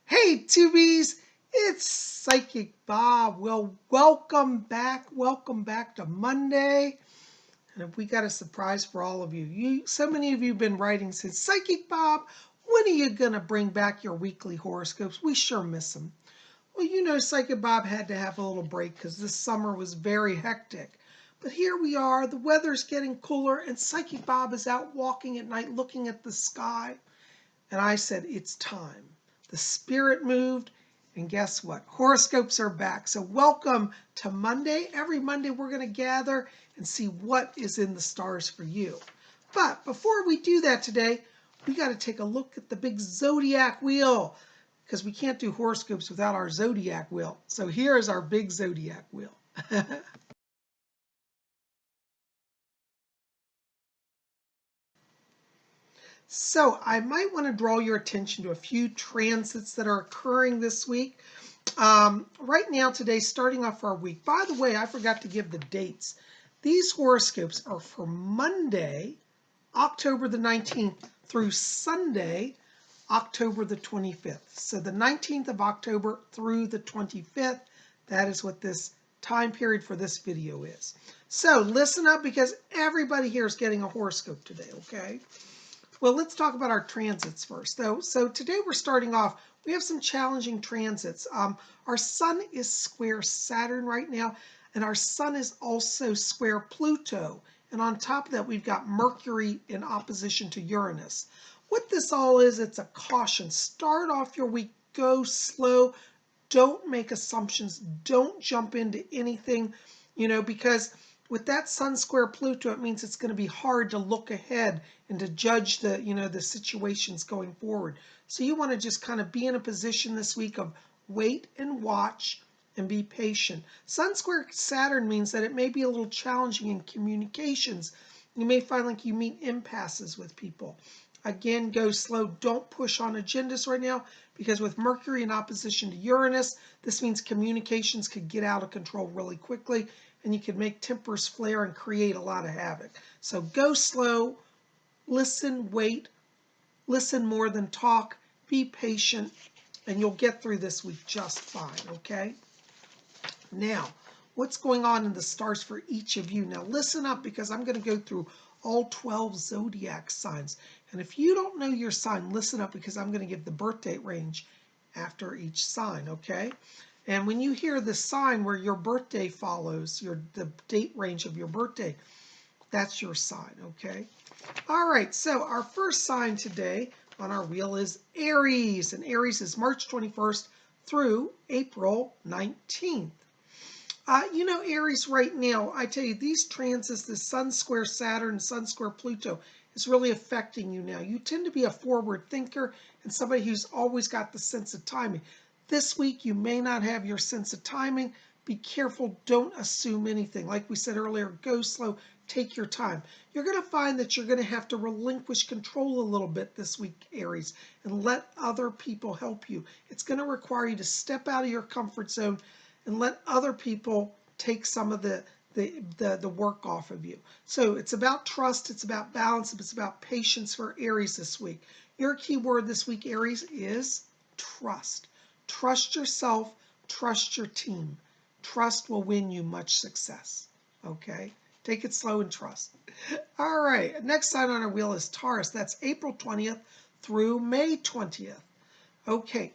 Hey Tubies, it's Psychic Bob. Well, welcome back to Monday. And we got a surprise for all of you. So many of you have been writing since Psychic Bob, when are you going to bring back your weekly horoscopes? We sure miss them. Well, you know, Psychic Bob had to have a little break because this summer was very hectic. But here we are, the weather's getting cooler, and Psychic Bob is out walking at night looking at the sky. And I said, it's time. The spirit moved, and guess what? Horoscopes are back. So welcome to Monday. Every Monday we're going to gather and see what is in the stars for you. But before we do that today, we got to take a look at the big zodiac wheel, because we can't do horoscopes without our zodiac wheel. So here is our big zodiac wheel. So I might want to draw your attention to a few transits that are occurring this week. Right now, today, starting off our week. By the way, I forgot to give the dates. These horoscopes are for Monday, October the 19th through Sunday, October the 25th. So the 19th of October through the 25th, that is what this time period for this video is. So listen up, because everybody here is getting a horoscope today, okay? Well, let's talk about our transits first, though. So today we're starting off, we have some challenging transits. Our sun is square Saturn right now, and our sun is also square Pluto. And on top of that, we've got Mercury in opposition to Uranus. What this all is, it's a caution. Start off your week, go slow. Don't make assumptions. Don't jump into anything, because with that sun square Pluto, it means it's going to be hard to look ahead and to judge the situations going forward. So you want to just kind of be in a position this week of wait and watch and be patient. Sun square Saturn means that it may be a little challenging in communications. You may find like you meet impasses with people. Again, go slow. Don't push on agendas right now, because with Mercury in opposition to Uranus, this means communications could get out of control really quickly, and you can make tempers flare and create a lot of havoc. So go slow, listen, wait, listen more than talk, be patient, and you'll get through this week just fine, okay? Now, what's going on in the stars for each of you? Now listen up, because I'm going to go through all 12 zodiac signs. And if you don't know your sign, listen up, because I'm going to give the birth date range after each sign, okay? And when you hear the sign where your birthday follows, the date range of your birthday, that's your sign, okay? All right, so our first sign today on our wheel is Aries, and Aries is March 21st through April 19th. Aries right now, I tell you, these transits, the Sun square Saturn, Sun square Pluto, is really affecting you now. You tend to be a forward thinker and somebody who's always got the sense of timing. This week, you may not have your sense of timing. Be careful. Don't assume anything. Like we said earlier, go slow. Take your time. You're going to find that you're going to have to relinquish control a little bit this week, Aries, and let other people help you. It's going to require you to step out of your comfort zone and let other people take some of the work off of you. So it's about trust, it's about balance, it's about patience for Aries this week. Your key word this week, Aries, is trust. Trust yourself, trust your team. Trust will win you much success, okay? Take it slow and trust. All right, next sign on our wheel is Taurus. That's April 20th through May 20th. Okay,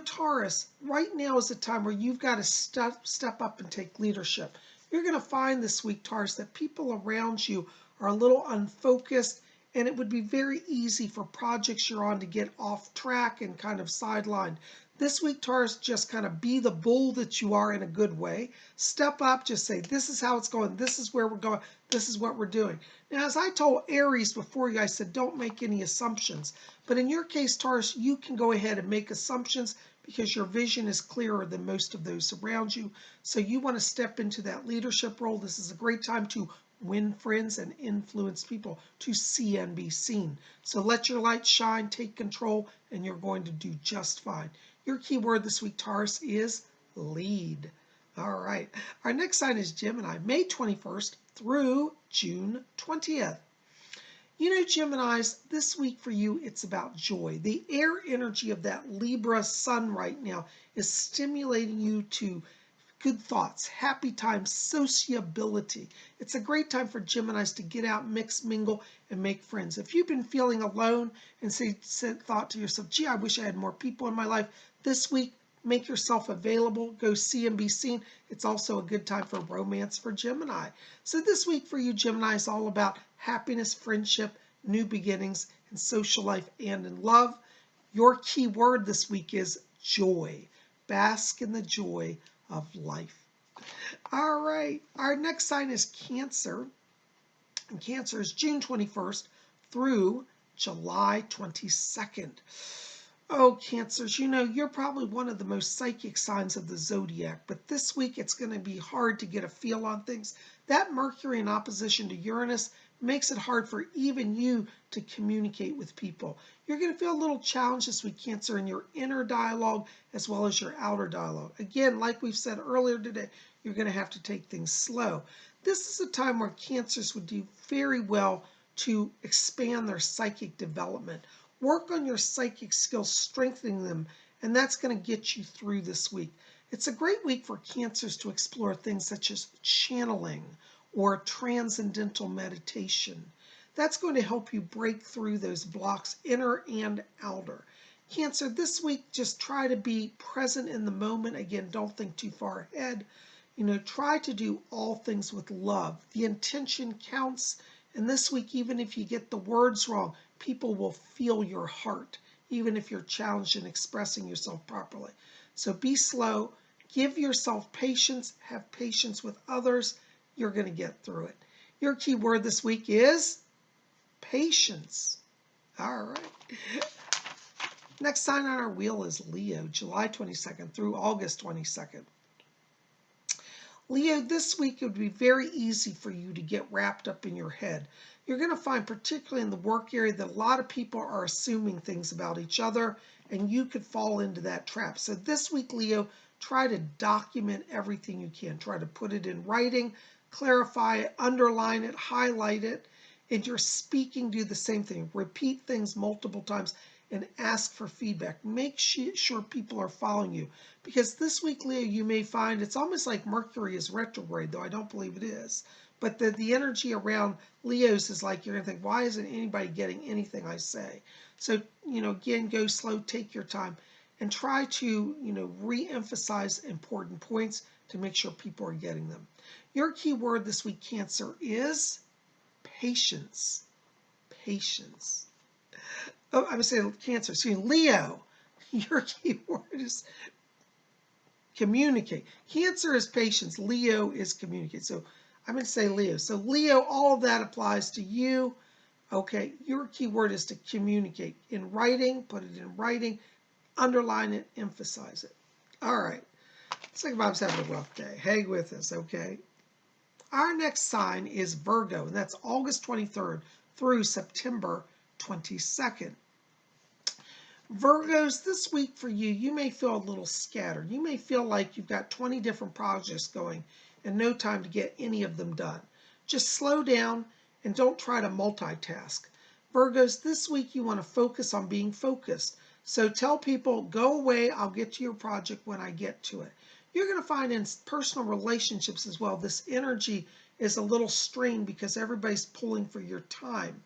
Taurus, right now is a time where you've got to step up and take leadership. You're going to find this week, Taurus, that people around you are a little unfocused, and it would be very easy for projects you're on to get off track and kind of sidelined. This week, Taurus, just kind of be the bull that you are in a good way. Step up, just say, this is how it's going, this is where we're going, this is what we're doing. Now, as I told Aries before you, I said, don't make any assumptions. But in your case, Taurus, you can go ahead and make assumptions because your vision is clearer than most of those around you. So you want to step into that leadership role. This is a great time to win friends and influence people, to see and be seen. So let your light shine, take control, and you're going to do just fine. Your key word this week, Taurus, is lead. All right. Our next sign is Gemini, May 21st through June 20th. You know, Geminis, this week for you, it's about joy. The air energy of that Libra sun right now is stimulating you to good thoughts, happy times, sociability. It's a great time for Geminis to get out, mix, mingle, and make friends. If you've been feeling alone and thought to yourself, gee, I wish I had more people in my life, this week, make yourself available. Go see and be seen. It's also a good time for romance for Gemini. So this week for you, Gemini, is all about happiness, friendship, new beginnings, in social life and in love. Your key word this week is joy. Bask in the joy of life. All right, our next sign is Cancer. And Cancer is June 21st through July 22nd. Oh, Cancers, you know, you're probably one of the most psychic signs of the zodiac, but this week it's going to be hard to get a feel on things. That Mercury in opposition to Uranus makes it hard for even you to communicate with people. You're going to feel a little challenged this week, Cancer, in your inner dialogue as well as your outer dialogue. Again, like we've said earlier today, you're going to have to take things slow. This is a time where Cancers would do very well to expand their psychic development. Work on your psychic skills, strengthening them, and that's going to get you through this week. It's a great week for Cancers to explore things such as channeling or transcendental meditation. That's going to help you break through those blocks, inner and outer. Cancer, this week, just try to be present in the moment. Again, don't think too far ahead. You know, try to do all things with love. The intention counts. And this week, even if you get the words wrong, people will feel your heart, even if you're challenged in expressing yourself properly. So be slow, give yourself patience, have patience with others. You're going to get through it. Your key word this week is patience. All right. Next sign on our wheel is Leo, July 22nd through August 22nd. Leo, this week it would be very easy for you to get wrapped up in your head. You're going to find, particularly in the work area, that a lot of people are assuming things about each other, and you could fall into that trap. So this week, Leo, try to document everything you can. Try to put it in writing, clarify it, underline it, highlight it. In your speaking, do the same thing. Repeat things multiple times and ask for feedback. Make sure people are following you. Because this week, Leo, you may find it's almost like Mercury is retrograde, though I don't believe it is. But the energy around Leos is like you're going to think, why isn't anybody getting anything I say? So, you know, again, go slow, take your time, and try to, you know, re-emphasize important points to make sure people are getting them. Your key word this week, Cancer, is patience. Patience. Oh, I was saying Cancer. Excuse me, Leo. Your key word is communicate. Cancer is patience. Leo is communicate. So I'm going to say Leo. So Leo, all of that applies to you. Okay, your key word is to communicate. In writing, put it in writing, underline it, emphasize it. All right. PsychicBob's having a rough day. Hang with us, okay? Our next sign is Virgo, and that's August 23rd through September 22nd. Virgos, this week for you, you may feel a little scattered. You may feel like you've got 20 different projects going and no time to get any of them done. Just slow down and don't try to multitask. Virgos, this week you want to focus on being focused. So tell people, go away, I'll get to your project when I get to it. You're going to find in personal relationships as well, this energy is a little strained because everybody's pulling for your time.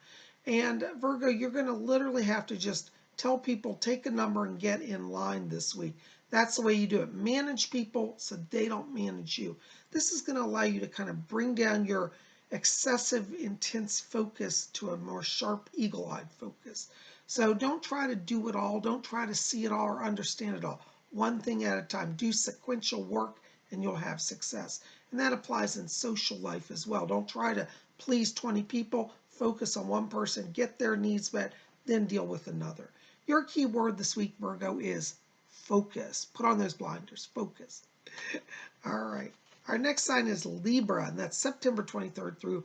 And Virgo, you're going to literally have to just tell people, take a number and get in line this week. That's the way you do it. Manage people so they don't manage you. This is going to allow you to kind of bring down your excessive, intense focus to a more sharp, eagle-eyed focus. So don't try to do it all. Don't try to see it all or understand it all. One thing at a time. Do sequential work and you'll have success. And that applies in social life as well. Don't try to please 20 people. Focus on one person, get their needs met, then deal with another. Your key word this week, Virgo, is focus. Put on those blinders. Focus. All right. Our next sign is Libra, and that's September 23rd through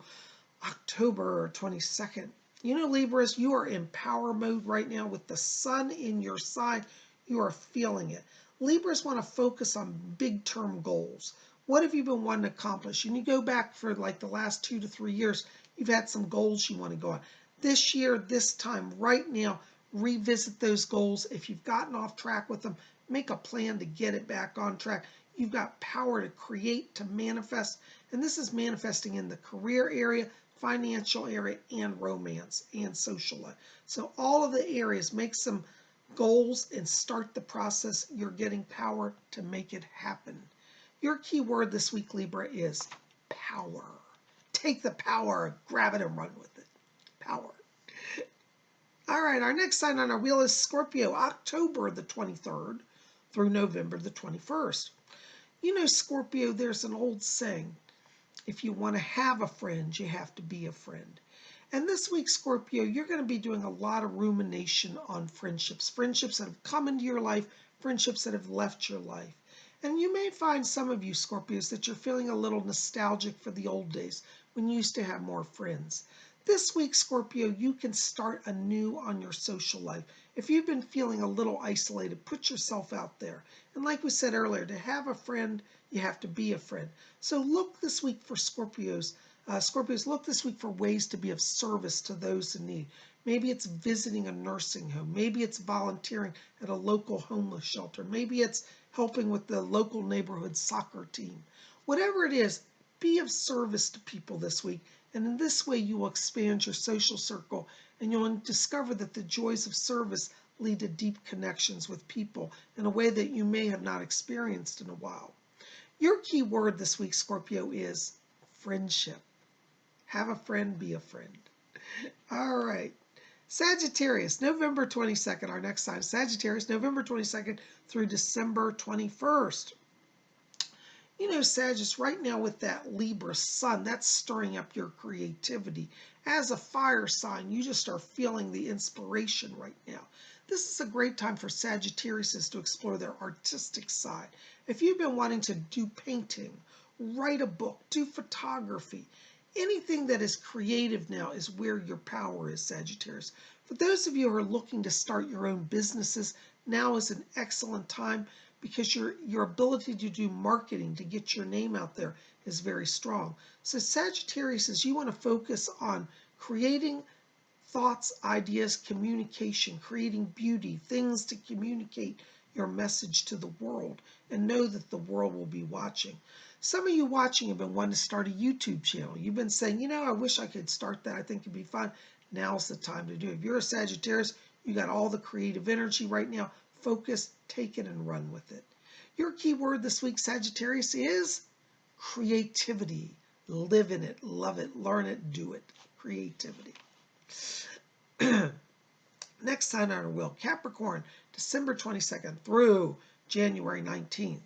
October 22nd. You know, Libras, you are in power mode right now with the sun in your sign. You are feeling it. Libras want to focus on big-term goals. What have you been wanting to accomplish? And you go back for like the last 2 to 3 years, you've had some goals you want to go on. This year, this time, right now, revisit those goals. If you've gotten off track with them, make a plan to get it back on track. You've got power to create, to manifest, and this is manifesting in the career area, financial area, and romance and social life. So all of the areas, make some goals and start the process. You're getting power to make it happen. Your key word this week, Libra, is power. Take the power, grab it and run with it. Power. All right, our next sign on our wheel is Scorpio, October the 23rd through November the 21st. You know, Scorpio, there's an old saying, if you want to have a friend, you have to be a friend. And this week, Scorpio, you're going to be doing a lot of rumination on friendships, friendships that have come into your life, friendships that have left your life. And you may find, some of you Scorpios, that you're feeling a little nostalgic for the old days when you used to have more friends. This week, Scorpio, you can start anew on your social life. If you've been feeling a little isolated, put yourself out there. And like we said earlier, to have a friend, you have to be a friend. So look this week for Scorpios. Scorpios, look this week for ways to be of service to those in need. Maybe it's visiting a nursing home. Maybe it's volunteering at a local homeless shelter. Maybe it's helping with the local neighborhood soccer team. Whatever it is, be of service to people this week. And in this way, you will expand your social circle, and you'll discover that the joys of service lead to deep connections with people in a way that you may have not experienced in a while. Your key word this week, Scorpio, is friendship. Have a friend, be a friend. All right. Sagittarius, November 22nd, our next sign. Sagittarius, November 22nd through December 21st. You know, Sagittarius, right now with that Libra sun, that's stirring up your creativity. As a fire sign, you just are feeling the inspiration right now. This is a great time for Sagittarius to explore their artistic side. If you've been wanting to do painting, write a book, do photography, anything that is creative now is where your power is, Sagittarius. For those of you who are looking to start your own businesses, now is an excellent time, because your ability to do marketing, to get your name out there, is very strong. So Sagittarius, as you want to focus on creating thoughts, ideas, communication, creating beauty, things to communicate your message to the world, and know that the world will be watching. Some of you watching have been wanting to start a YouTube channel. You've been saying, you know, I wish I could start that. I think it'd be fun. Now's the time to do it. If you're a Sagittarius, you got all the creative energy right now. Focus, take it, and run with it. Your key word this week, Sagittarius, is creativity. Live in it, love it, learn it, do it. Creativity. Next sign on our wheel, Capricorn, December 22nd through January 19th.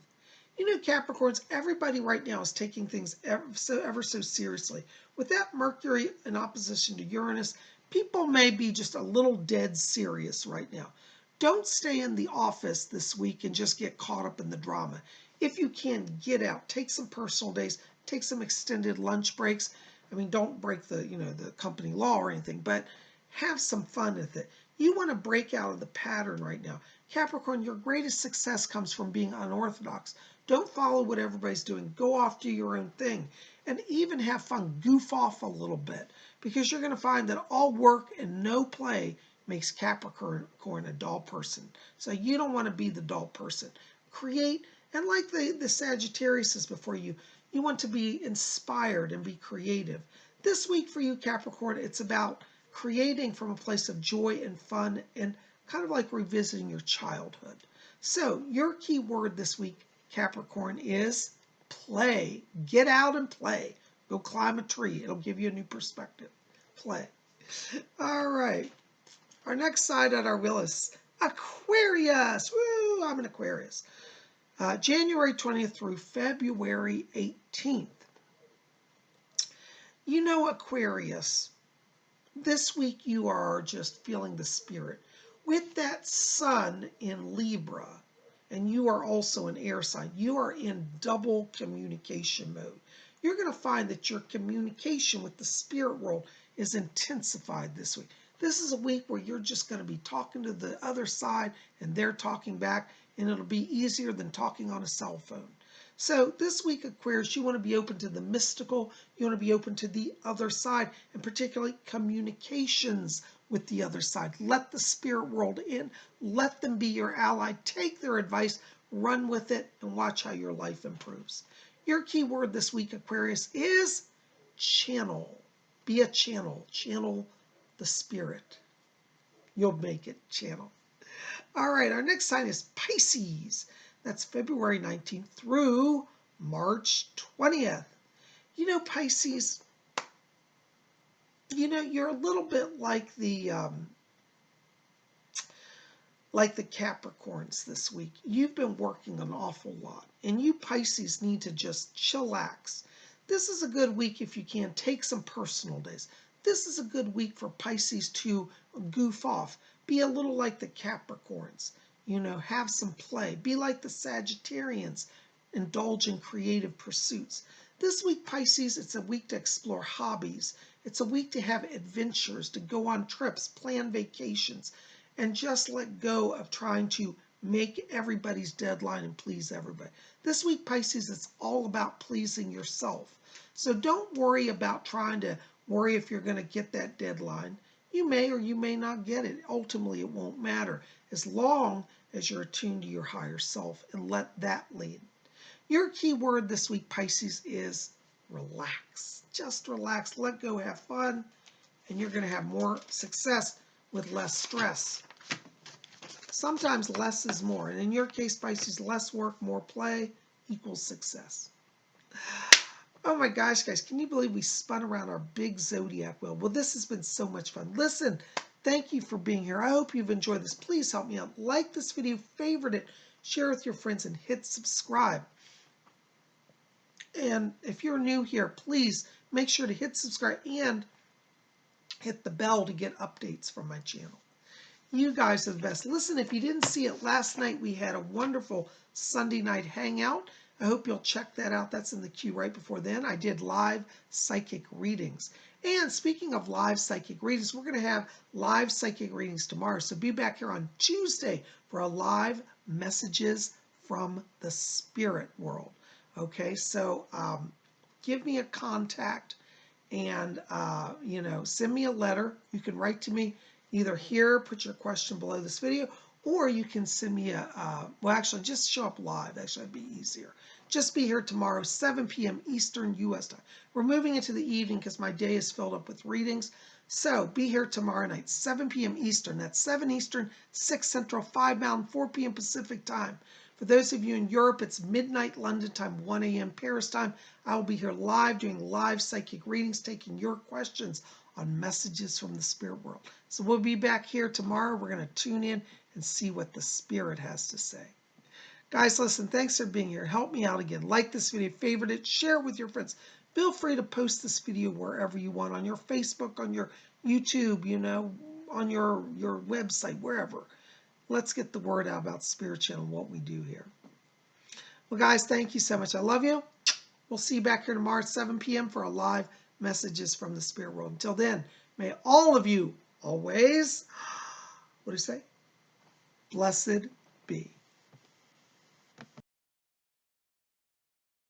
You know, Capricorns, everybody right now is taking things ever so seriously. With that Mercury in opposition to Uranus, people may be just a little dead serious right now. Don't stay in the office this week and just get caught up in the drama. If you can, get out. Take some personal days. Take some extended lunch breaks. I mean, don't break the company law or anything, but have some fun with it. You want to break out of the pattern right now. Capricorn, your greatest success comes from being unorthodox. Don't follow what everybody's doing. Go off, do your own thing. And even have fun. Goof off a little bit, because you're going to find that all work and no play makes Capricorn a dull person. So you don't want to be the dull person. Create, and like the Sagittarius is before you, you want to be inspired and be creative. This week for you, Capricorn, it's about creating from a place of joy and fun, and kind of like revisiting your childhood. So your key word this week, Capricorn, is play. Get out and play. Go climb a tree. It'll give you a new perspective. Play. All right. Our next sign on our wheel is Aquarius. Woo! I'm an Aquarius. January 20th through February 18th. You know, Aquarius, this week you are just feeling the spirit. With that sun in Libra, and you are also an air sign, you are in double communication mode. You're going to find that your communication with the spirit world is intensified this week. This is a week where you're just going to be talking to the other side and they're talking back, and it'll be easier than talking on a cell phone. So this week, Aquarius, you want to be open to the mystical. You want to be open to the other side, and particularly communications with the other side. Let the spirit world in. Let them be your ally. Take their advice, run with it, and watch how your life improves. Your key word this week, Aquarius, is channel. Be a channel. Channel the spirit. You'll make it. Channel. All right, our next sign is Pisces. That's February 19th through March 20th. You know, Pisces, you're a little bit like the Capricorns this week. You've been working an awful lot, and you Pisces need to just chillax. This is a good week if you can. Take some personal days. This is a good week for Pisces to goof off. Be a little like the Capricorns. Have some play. Be like the Sagittarians. Indulge in creative pursuits. This week, Pisces, it's a week to explore hobbies. It's a week to have adventures, to go on trips, plan vacations, and just let go of trying to make everybody's deadline and please everybody. This week, Pisces, it's all about pleasing yourself. So don't worry about trying to worry if you're going to get that deadline. You may or you may not get it. Ultimately, it won't matter as long as you're attuned to your higher self and let that lead. Your key word this week, Pisces, is relax. Just relax, let go, have fun, and you're going to have more success with less stress. Sometimes less is more, and in your case, Pisces, less work, more play equals success. Oh my gosh, guys, can you believe we spun around our big zodiac wheel? Well, this has been so much fun. Listen, thank you for being here. I hope you've enjoyed this. Please help me out. Like this video, favorite it, share with your friends, and hit subscribe. And if you're new here, please make sure to hit subscribe and hit the bell to get updates from my channel. You guys are the best. Listen, if you didn't see it last night, we had a wonderful Sunday night hangout. I hope you'll check that out. That's in the queue right before then. I did live psychic readings. And speaking of live psychic readings, we're going to have live psychic readings tomorrow. So be back here on Tuesday for a live messages from the spirit world. Okay, so give me a contact and, send me a letter. You can write to me either here, put your question below this video, or you can send me well, actually, just show up live. Actually, that'd be easier. Just be here tomorrow, 7 p.m. Eastern U.S. time. We're moving into the evening because my day is filled up with readings. So be here tomorrow night, 7 p.m. Eastern. That's 7 Eastern, 6 Central, 5 Mountain, 4 p.m. Pacific time. For those of you in Europe, it's midnight London time, 1 a.m. Paris time. I will be here live doing live psychic readings, taking your questions on messages from the spirit world. So we'll be back here tomorrow. We're going to tune in and see what the spirit has to say. Guys, listen, thanks for being here. Help me out again. Like this video, favorite it, share it with your friends. Feel free to post this video wherever you want, on your Facebook, on your YouTube, on your website, wherever. Let's get the word out about Spirit Channel and what we do here. Well, guys, thank you so much. I love you. We'll see you back here tomorrow at 7 p.m. for a live messages from the spirit world. Until then, may all of you always, what do you say? Blessed be.